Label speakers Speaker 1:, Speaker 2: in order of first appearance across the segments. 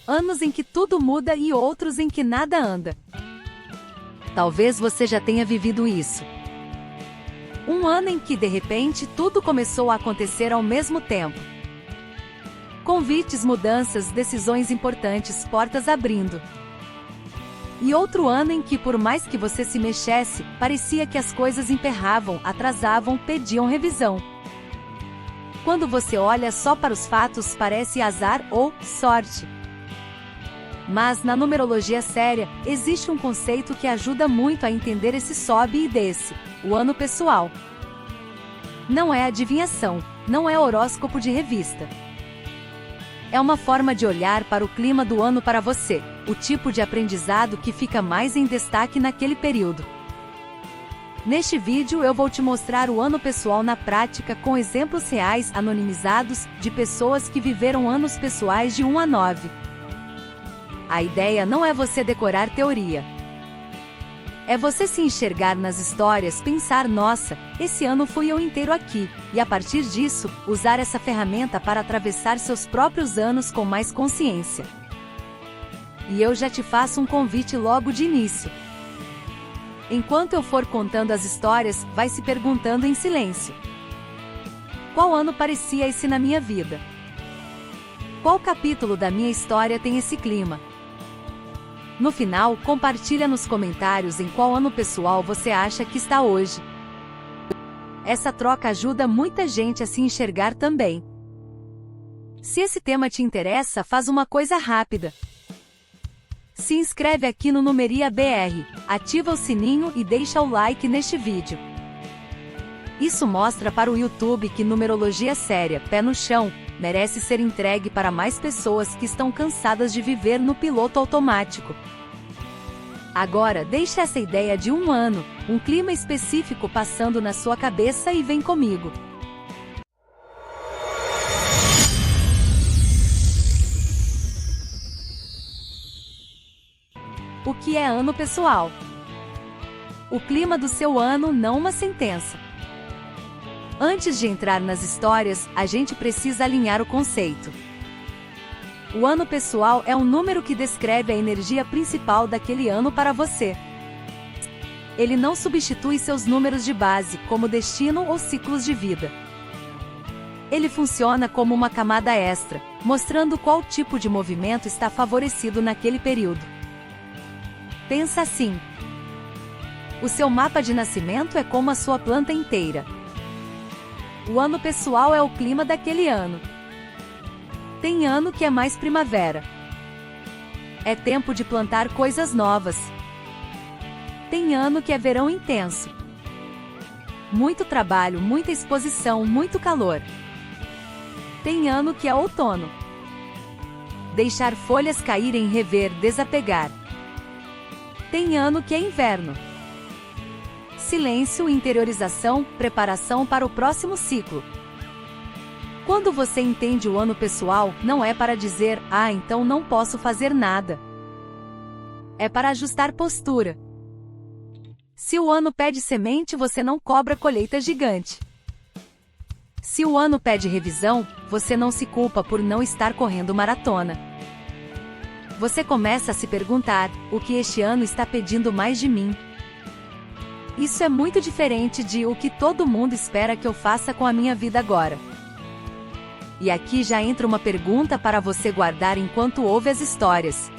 Speaker 1: Anos em que tudo muda e outros em que nada anda. Talvez você já tenha vivido isso. Um ano em que, de repente, tudo começou a acontecer ao mesmo tempo. Convites, mudanças, decisões importantes, portas abrindo. E outro ano em que, por mais que você se mexesse, parecia que as coisas emperravam, atrasavam, pediam revisão. Quando você olha só para os fatos, parece azar ou sorte. Mas, na numerologia séria, existe um conceito que ajuda muito a entender esse sobe e desce: o ano pessoal. Não é adivinhação, não é horóscopo de revista. É uma forma de olhar para o clima do ano para você, o tipo de aprendizado que fica mais em destaque naquele período. Neste vídeo eu vou te mostrar o ano pessoal na prática com exemplos reais anonimizados de pessoas que viveram anos pessoais de 1 a 9. A ideia não é você decorar teoria. É você se enxergar nas histórias, pensar: nossa, esse ano fui eu inteiro aqui, e a partir disso, usar essa ferramenta para atravessar seus próprios anos com mais consciência. E eu já te faço um convite logo de início. Enquanto eu for contando as histórias, vai se perguntando em silêncio: qual ano parecia esse na minha vida? Qual capítulo da minha história tem esse clima? No final, compartilha nos comentários em qual ano pessoal você acha que está hoje. Essa troca ajuda muita gente a se enxergar também. Se esse tema te interessa, faz uma coisa rápida. Se inscreve aqui no Numeria BR, ativa o sininho e deixa o like neste vídeo. Isso mostra para o YouTube que numerologia séria, pé no chão, merece ser entregue para mais pessoas que estão cansadas de viver no piloto automático. Agora deixa essa ideia de um ano, um clima específico passando na sua cabeça e vem comigo. O que é ano pessoal? O clima do seu ano, não uma sentença. Antes de entrar nas histórias, a gente precisa alinhar o conceito. O ano pessoal é um número que descreve a energia principal daquele ano para você. Ele não substitui seus números de base, como destino ou ciclos de vida. Ele funciona como uma camada extra, mostrando qual tipo de movimento está favorecido naquele período. Pensa assim: o seu mapa de nascimento é como a sua planta inteira. O ano pessoal é o clima daquele ano. Tem ano que é mais primavera. É tempo de plantar coisas novas. Tem ano que é verão intenso. Muito trabalho, muita exposição, muito calor. Tem ano que é outono. Deixar folhas caírem, rever, desapegar. Tem ano que é inverno. Silêncio, interiorização, preparação para o próximo ciclo. Quando você entende o ano pessoal, não é para dizer: ah, então não posso fazer nada. É para ajustar postura. Se o ano pede semente, você não cobra colheita gigante. Se o ano pede revisão, você não se culpa por não estar correndo maratona. Você começa a se perguntar: o que este ano está pedindo mais de mim? Isso é muito diferente de o que todo mundo espera que eu faça com a minha vida agora. E aqui já entra uma pergunta para você guardar enquanto ouve as histórias.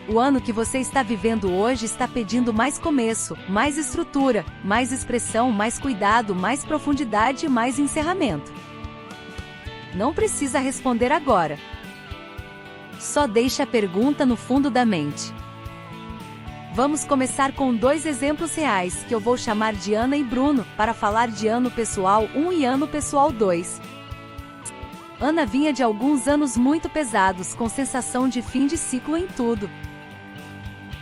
Speaker 1: O ano que você está vivendo hoje está pedindo mais começo, mais estrutura, mais expressão, mais cuidado, mais profundidade e mais encerramento. Não precisa responder agora. Só deixa a pergunta no fundo da mente. Vamos começar com 2 exemplos reais que eu vou chamar de Ana e Bruno, para falar de ano pessoal 1 e ano pessoal 2. Ana vinha de alguns anos muito pesados, com sensação de fim de ciclo em tudo.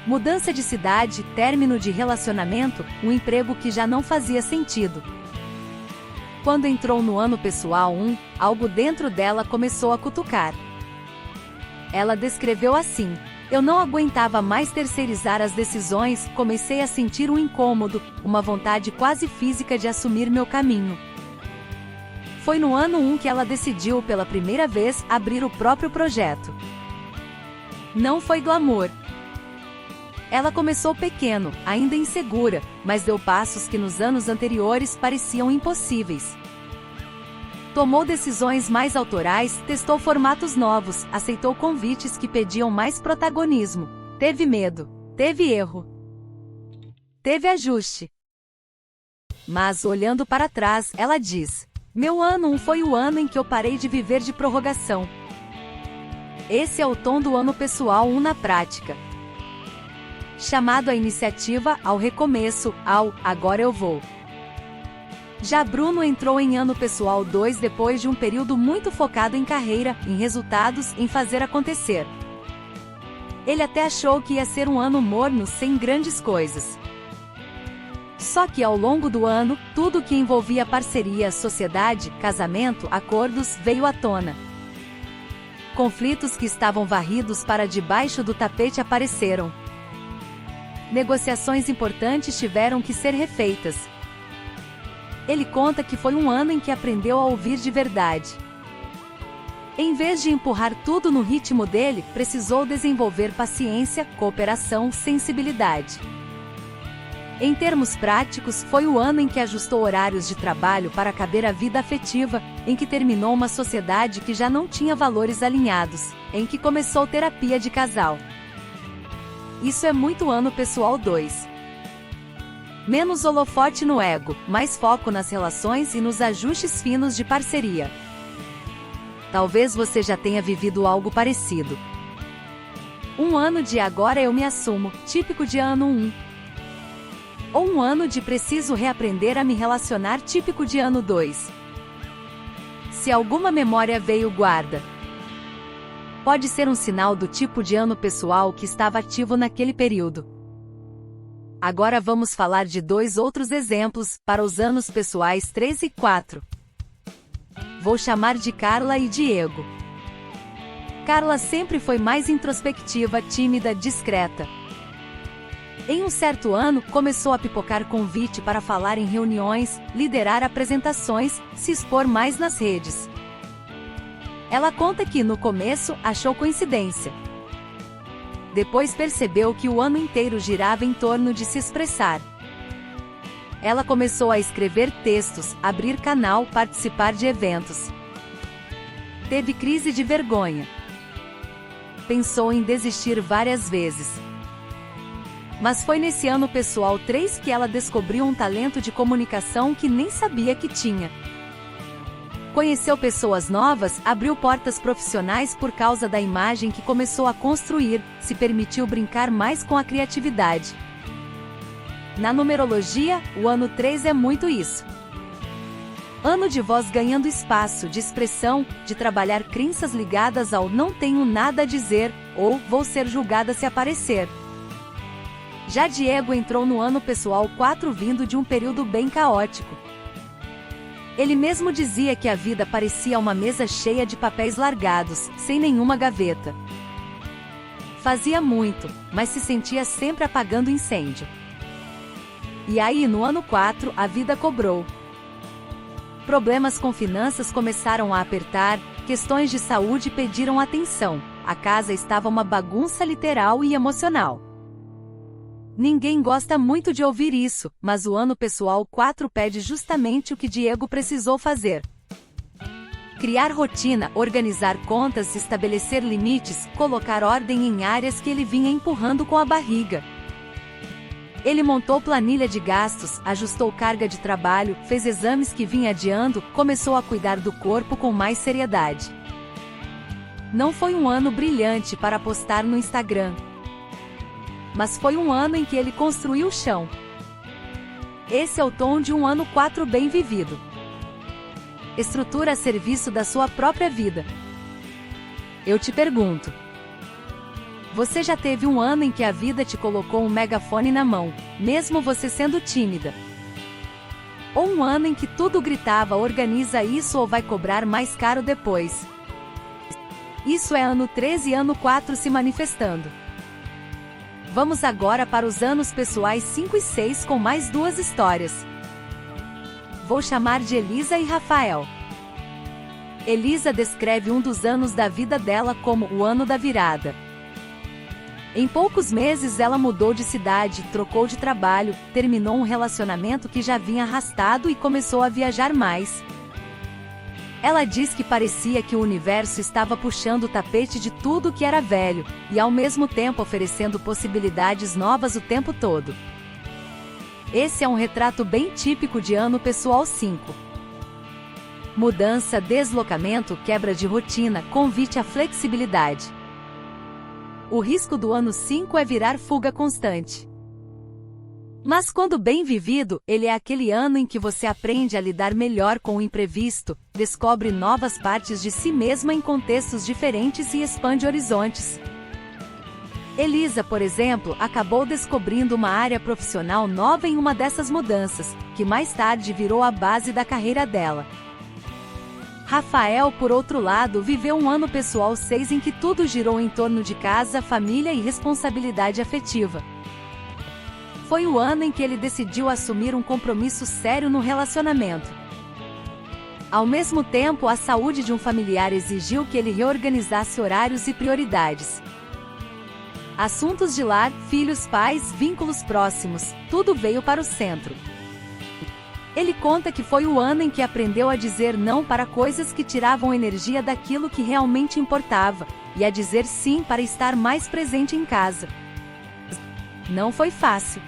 Speaker 1: Mudança de cidade, término de relacionamento, um emprego que já não fazia sentido. Quando entrou no ano pessoal 1, algo dentro dela começou a cutucar. Ela descreveu assim: eu não aguentava mais terceirizar as decisões, comecei a sentir um incômodo, uma vontade quase física de assumir meu caminho. Foi no ano 1 que ela decidiu pela primeira vez abrir o próprio projeto. Não foi glamour. Ela começou pequeno, ainda insegura, mas deu passos que nos anos anteriores pareciam impossíveis. Tomou decisões mais autorais, testou formatos novos, aceitou convites que pediam mais protagonismo. Teve medo, teve erro, teve ajuste. Mas, olhando para trás, ela diz: meu ano 1 foi o ano em que eu parei de viver de prorrogação. Esse é o tom do ano pessoal 1 na prática. Chamado à iniciativa, ao recomeço, ao agora eu vou. Já Bruno entrou em ano pessoal 2 depois de um período muito focado em carreira, em resultados, em fazer acontecer. Ele até achou que ia ser um ano morno sem grandes coisas. Só que ao longo do ano, tudo que envolvia parceria, sociedade, casamento, acordos, veio à tona. Conflitos que estavam varridos para debaixo do tapete apareceram. Negociações importantes tiveram que ser refeitas. Ele conta que foi um ano em que aprendeu a ouvir de verdade. Em vez de empurrar tudo no ritmo dele, precisou desenvolver paciência, cooperação, sensibilidade. Em termos práticos, foi o ano em que ajustou horários de trabalho para caber à vida afetiva, em que terminou uma sociedade que já não tinha valores alinhados, em que começou terapia de casal. Isso é muito ano pessoal 2. Menos holofote no ego, mais foco nas relações e nos ajustes finos de parceria. Talvez você já tenha vivido algo parecido. Um ano de agora eu me assumo, típico de ano 1. Ou um ano de preciso reaprender a me relacionar, típico de ano 2. Se alguma memória veio, guarda. Pode ser um sinal do tipo de ano pessoal que estava ativo naquele período. Agora vamos falar de 2 outros exemplos, para os anos pessoais 3 e 4. Vou chamar de Carla e Diego. Carla sempre foi mais introspectiva, tímida, discreta. Em um certo ano, começou a pipocar convite para falar em reuniões, liderar apresentações, se expor mais nas redes. Ela conta que, no começo, achou coincidência. Depois percebeu que o ano inteiro girava em torno de se expressar. Ela começou a escrever textos, abrir canal, participar de eventos. Teve crise de vergonha. Pensou em desistir várias vezes. Mas foi nesse ano pessoal 3 que ela descobriu um talento de comunicação que nem sabia que tinha. Conheceu pessoas novas, abriu portas profissionais por causa da imagem que começou a construir, se permitiu brincar mais com a criatividade. Na numerologia, o ano 3 é muito isso. Ano de voz ganhando espaço, de expressão, de trabalhar crenças ligadas ao não tenho nada a dizer, ou vou ser julgada se aparecer. Já Diego entrou no ano pessoal 4 vindo de um período bem caótico. Ele mesmo dizia que a vida parecia uma mesa cheia de papéis largados, sem nenhuma gaveta. Fazia muito, mas se sentia sempre apagando incêndio. E aí, no ano 4, a vida cobrou. Problemas com finanças começaram a apertar, questões de saúde pediram atenção, a casa estava uma bagunça literal e emocional. Ninguém gosta muito de ouvir isso, mas o ano pessoal 4 pede justamente o que Diego precisou fazer. Criar rotina, organizar contas, estabelecer limites, colocar ordem em áreas que ele vinha empurrando com a barriga. Ele montou planilha de gastos, ajustou carga de trabalho, fez exames que vinha adiando, começou a cuidar do corpo com mais seriedade. Não foi um ano brilhante para postar no Instagram. Mas foi um ano em que ele construiu o chão. Esse é o tom de um ano 4 bem vivido. Estrutura a serviço da sua própria vida. Eu te pergunto: você já teve um ano em que a vida te colocou um megafone na mão, mesmo você sendo tímida? Ou um ano em que tudo gritava organiza isso ou vai cobrar mais caro depois? Isso é ano 3 e ano 4 se manifestando. Vamos agora para os anos pessoais 5 e 6 com mais 2 histórias. Vou chamar de Elisa e Rafael. Elisa descreve um dos anos da vida dela como o ano da virada. Em poucos meses ela mudou de cidade, trocou de trabalho, terminou um relacionamento que já vinha arrastado e começou a viajar mais. Ela diz que parecia que o universo estava puxando o tapete de tudo que era velho, e ao mesmo tempo oferecendo possibilidades novas o tempo todo. Esse é um retrato bem típico de ano pessoal 5. Mudança, deslocamento, quebra de rotina, convite à flexibilidade. O risco do ano 5 é virar fuga constante. Mas quando bem vivido, ele é aquele ano em que você aprende a lidar melhor com o imprevisto, descobre novas partes de si mesma em contextos diferentes e expande horizontes. Elisa, por exemplo, acabou descobrindo uma área profissional nova em uma dessas mudanças, que mais tarde virou a base da carreira dela. Rafael, por outro lado, viveu um ano pessoal 6 em que tudo girou em torno de casa, família e responsabilidade afetiva. Foi o ano em que ele decidiu assumir um compromisso sério no relacionamento. Ao mesmo tempo, a saúde de um familiar exigiu que ele reorganizasse horários e prioridades. Assuntos de lar, filhos, pais, vínculos próximos, tudo veio para o centro. Ele conta que foi o ano em que aprendeu a dizer não para coisas que tiravam energia daquilo que realmente importava, e a dizer sim para estar mais presente em casa. Não foi fácil.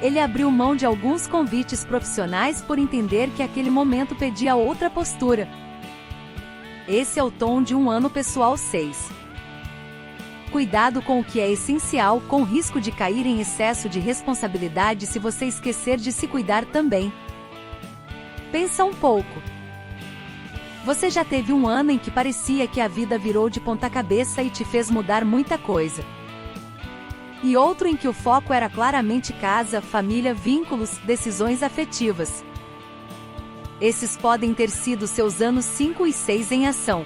Speaker 1: Ele abriu mão de alguns convites profissionais por entender que aquele momento pedia outra postura. Esse é o tom de um ano pessoal 6. Cuidado com o que é essencial, com risco de cair em excesso de responsabilidade se você esquecer de se cuidar também. Pensa um pouco. Você já teve um ano em que parecia que a vida virou de ponta cabeça e te fez mudar muita coisa. E outro em que o foco era claramente casa, família, vínculos, decisões afetivas. Esses podem ter sido seus anos 5 e 6 em ação.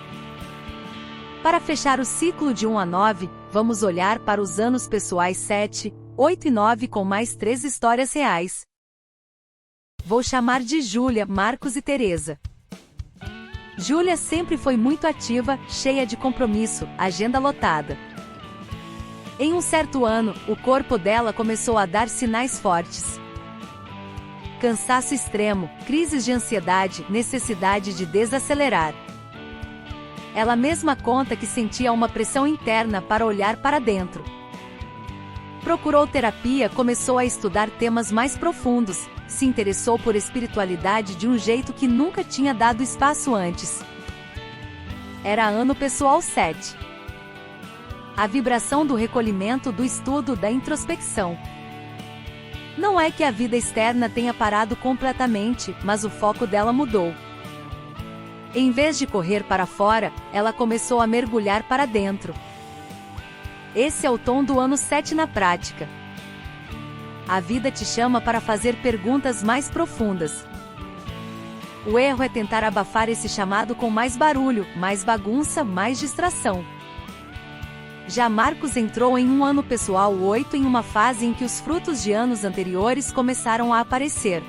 Speaker 1: Para fechar o ciclo de 1 a 9, vamos olhar para os anos pessoais 7, 8 e 9 com mais 3 histórias reais. Vou chamar de Júlia, Marcos e Teresa. Júlia sempre foi muito ativa, cheia de compromisso, agenda lotada. Em um certo ano, o corpo dela começou a dar sinais fortes. Cansaço extremo, crises de ansiedade, necessidade de desacelerar. Ela mesma conta que sentia uma pressão interna para olhar para dentro. Procurou terapia, começou a estudar temas mais profundos, se interessou por espiritualidade de um jeito que nunca tinha dado espaço antes. Era ano pessoal 7. A vibração do recolhimento, do estudo, da introspecção. Não é que a vida externa tenha parado completamente, mas o foco dela mudou. Em vez de correr para fora, ela começou a mergulhar para dentro. Esse é o tom do ano 7 na prática. A vida te chama para fazer perguntas mais profundas. O erro é tentar abafar esse chamado com mais barulho, mais bagunça, mais distração. Já Marcos entrou em um ano pessoal 8 em uma fase em que os frutos de anos anteriores começaram a aparecer.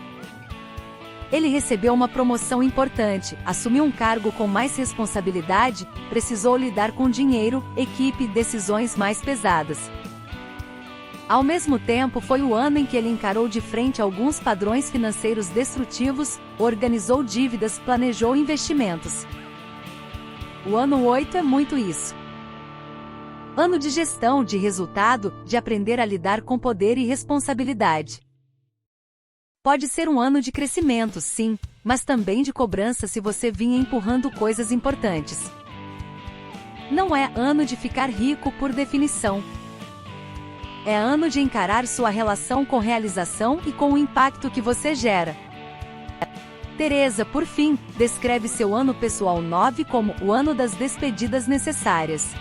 Speaker 1: Ele recebeu uma promoção importante, assumiu um cargo com mais responsabilidade, precisou lidar com dinheiro, equipe e decisões mais pesadas. Ao mesmo tempo, foi o ano em que ele encarou de frente alguns padrões financeiros destrutivos, organizou dívidas, planejou investimentos. O ano 8 é muito isso. Ano de gestão, de resultado, de aprender a lidar com poder e responsabilidade. Pode ser um ano de crescimento, sim, mas também de cobrança se você vinha empurrando coisas importantes. Não é ano de ficar rico por definição. É ano de encarar sua relação com realização e com o impacto que você gera. Teresa, por fim, descreve seu ano pessoal 9 como o ano das despedidas necessárias.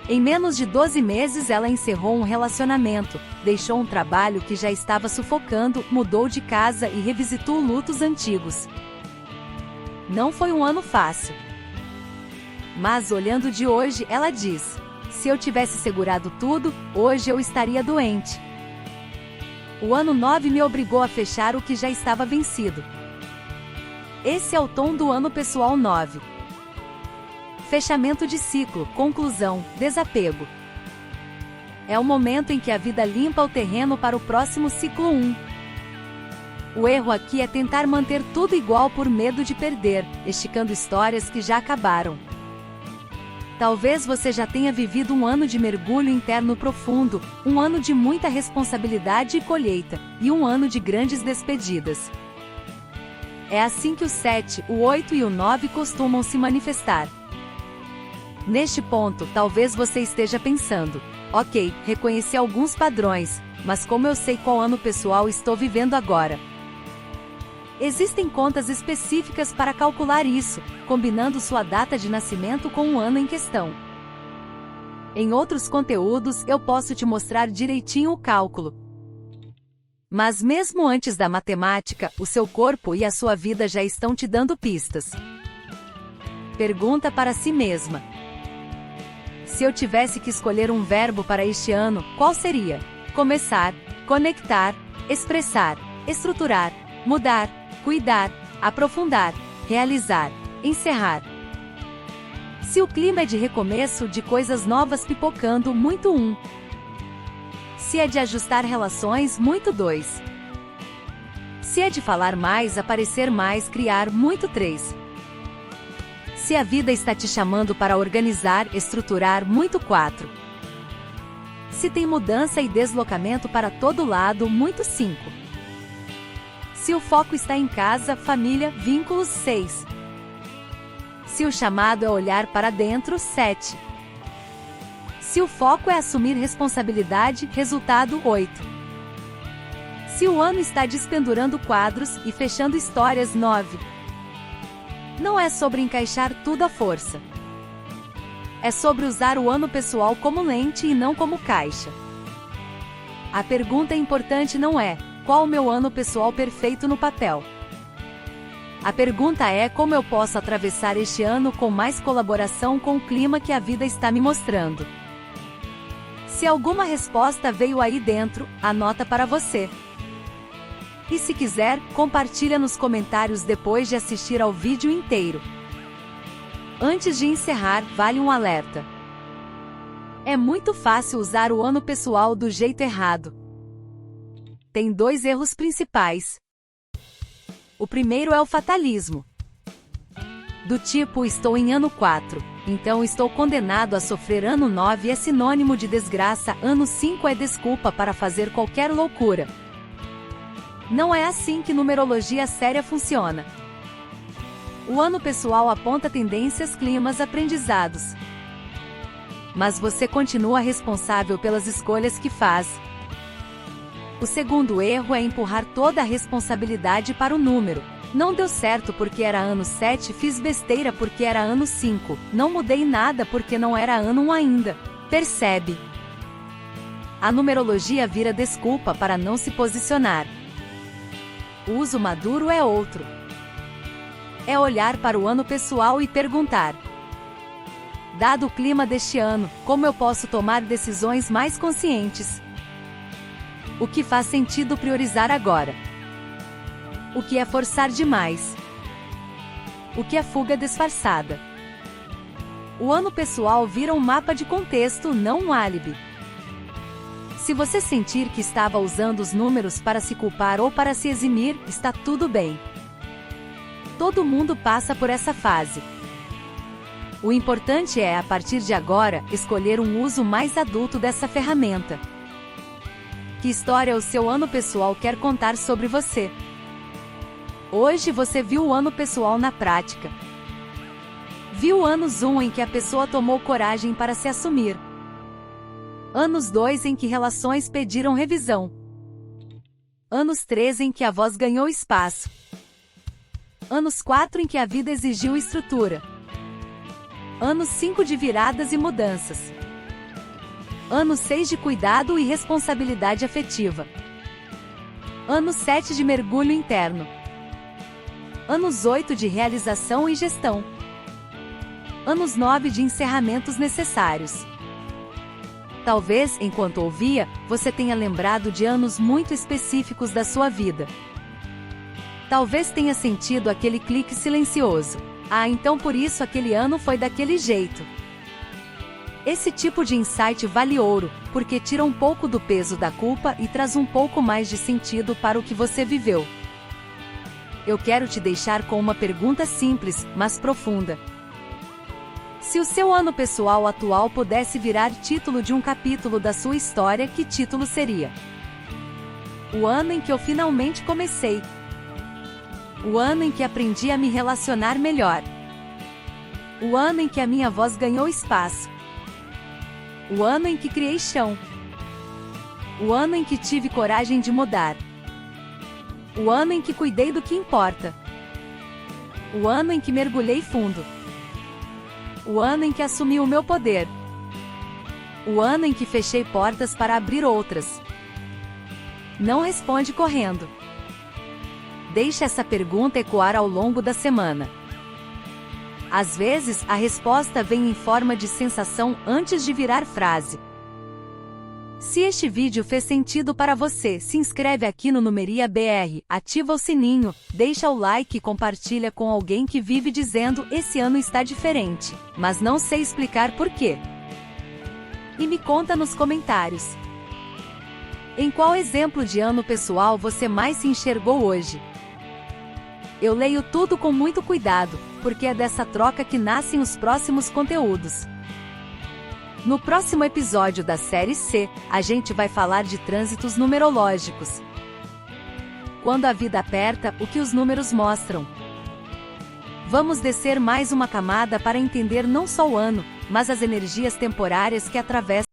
Speaker 1: Em menos de 12 meses ela encerrou um relacionamento, deixou um trabalho que já estava sufocando, mudou de casa e revisitou lutos antigos. Não foi um ano fácil. Mas olhando de hoje, ela diz: se eu tivesse segurado tudo, hoje eu estaria doente. O ano 9 me obrigou a fechar o que já estava vencido. Esse é o tom do ano pessoal 9. Fechamento de ciclo, conclusão, desapego. É o momento em que a vida limpa o terreno para o próximo ciclo 1. O erro aqui é tentar manter tudo igual por medo de perder, esticando histórias que já acabaram. Talvez você já tenha vivido um ano de mergulho interno profundo, um ano de muita responsabilidade e colheita, e um ano de grandes despedidas. É assim que o 7, o 8 e o 9 costumam se manifestar. Neste ponto, talvez você esteja pensando: ok, reconheci alguns padrões, mas como eu sei qual ano pessoal estou vivendo agora? Existem contas específicas para calcular isso, combinando sua data de nascimento com o ano em questão. Em outros conteúdos eu posso te mostrar direitinho o cálculo. Mas mesmo antes da matemática, o seu corpo e a sua vida já estão te dando pistas. Pergunta para si mesma: se eu tivesse que escolher um verbo para este ano, qual seria? Começar, conectar, expressar, estruturar, mudar, cuidar, aprofundar, realizar, encerrar. Se o clima é de recomeço, de coisas novas pipocando, muito 1. Se é de ajustar relações, muito 2. Se é de falar mais, aparecer mais, criar, muito 3. Se a vida está te chamando para organizar, estruturar, muito 4. Se tem mudança e deslocamento para todo lado, muito 5. Se o foco está em casa, família, vínculos, 6. Se o chamado é olhar para dentro, 7. Se o foco é assumir responsabilidade, resultado, 8. Se o ano está despendurando quadros e fechando histórias, 9. Não é sobre encaixar tudo à força. É sobre usar o ano pessoal como lente e não como caixa. A pergunta importante não é: qual o meu ano pessoal perfeito no papel? A pergunta é: como eu posso atravessar este ano com mais colaboração com o clima que a vida está me mostrando? Se alguma resposta veio aí dentro, anota para você. E se quiser, compartilha nos comentários depois de assistir ao vídeo inteiro. Antes de encerrar, vale um alerta. É muito fácil usar o ano pessoal do jeito errado. Tem 2 erros principais. O primeiro é o fatalismo. Do tipo: estou em ano 4, então estou condenado a sofrer. Ano 9 é sinônimo de desgraça, ano 5 é desculpa para fazer qualquer loucura. Não é assim que numerologia séria funciona. O ano pessoal aponta tendências, climas, aprendizados. Mas você continua responsável pelas escolhas que faz. O segundo erro é empurrar toda a responsabilidade para o número. Não deu certo porque era ano 7, fiz besteira porque era ano 5, não mudei nada porque não era ano 1 ainda. Percebe? A numerologia vira desculpa para não se posicionar. O uso maduro é outro. É olhar para o ano pessoal e perguntar: dado o clima deste ano, como eu posso tomar decisões mais conscientes? O que faz sentido priorizar agora? O que é forçar demais? O que é fuga disfarçada? O ano pessoal vira um mapa de contexto, não um álibi. Se você sentir que estava usando os números para se culpar ou para se eximir, está tudo bem. Todo mundo passa por essa fase. O importante é, a partir de agora, escolher um uso mais adulto dessa ferramenta. Que história o seu ano pessoal quer contar sobre você? Hoje você viu o ano pessoal na prática. Viu anos 1 em que a pessoa tomou coragem para se assumir. Anos 2 em que relações pediram revisão. Anos 3 em que a voz ganhou espaço. Anos 4 em que a vida exigiu estrutura. Anos 5 de viradas e mudanças. Ano 6 de cuidado e responsabilidade afetiva. Ano 7 de mergulho interno. Anos 8 de realização e gestão. Anos 9 de encerramentos necessários. Talvez, enquanto ouvia, você tenha lembrado de anos muito específicos da sua vida. Talvez tenha sentido aquele clique silencioso. Ah, então por isso aquele ano foi daquele jeito. Esse tipo de insight vale ouro, porque tira um pouco do peso da culpa e traz um pouco mais de sentido para o que você viveu. Eu quero te deixar com uma pergunta simples, mas profunda. Se o seu ano pessoal atual pudesse virar título de um capítulo da sua história, que título seria? O ano em que eu finalmente comecei. O ano em que aprendi a me relacionar melhor. O ano em que a minha voz ganhou espaço. O ano em que criei chão. O ano em que tive coragem de mudar. O ano em que cuidei do que importa. O ano em que mergulhei fundo. O ano em que assumi o meu poder. O ano em que fechei portas para abrir outras. Não responde correndo. Deixe essa pergunta ecoar ao longo da semana. Às vezes, a resposta vem em forma de sensação antes de virar frase. Se este vídeo fez sentido para você, se inscreve aqui no Numeria BR, ativa o sininho, deixa o like e compartilha com alguém que vive dizendo: esse ano está diferente, mas não sei explicar por quê. E me conta nos comentários. Em qual exemplo de ano pessoal você mais se enxergou hoje? Eu leio tudo com muito cuidado, porque é dessa troca que nascem os próximos conteúdos. No próximo episódio da série C, a gente vai falar de trânsitos numerológicos. Quando a vida aperta, o que os números mostram? Vamos descer mais uma camada para entender não só o ano, mas as energias temporárias que atravessam